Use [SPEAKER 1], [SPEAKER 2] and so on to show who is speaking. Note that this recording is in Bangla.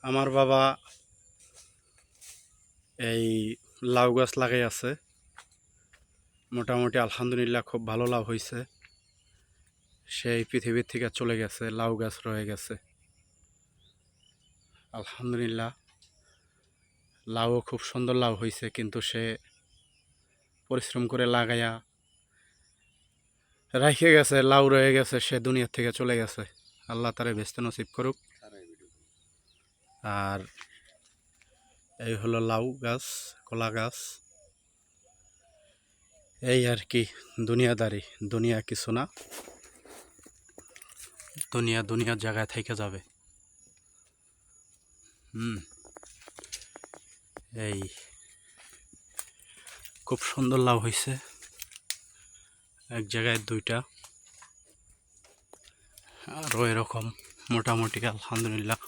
[SPEAKER 1] আমার বাবা এই লাউ গাছ লাগাই আছে। মোটামুটি আলহামদুলিল্লাহ খুব ভালো লাভ হয়েছে। সেই পৃথিবীর থেকে চলে গেছে, লাউ গাছ রয়ে গেছে। আলহামদুলিল্লাহ লাউও খুব সুন্দর লাউ হয়েছে, কিন্তু সে পরিশ্রম করে লাগাইয়া রাখে গেছে, লাউ রয়ে গেছে, সে দুনিয়ার থেকে চলে গেছে। আল্লাহ তারে বেস্তে নসিব করুক। আর এই হলো লাউ গাছ, কলা গাছ। এই আর কি দুনিয়াদারি, দুনিয়া কিছু না, দুনিয়ার জায়গায় থেকে যাবে। এই খুব সুন্দর লাভ হয়েছে, এক জায়গায় দুইটা, আরও এরকম মোটামুটি আলহামদুলিল্লাহ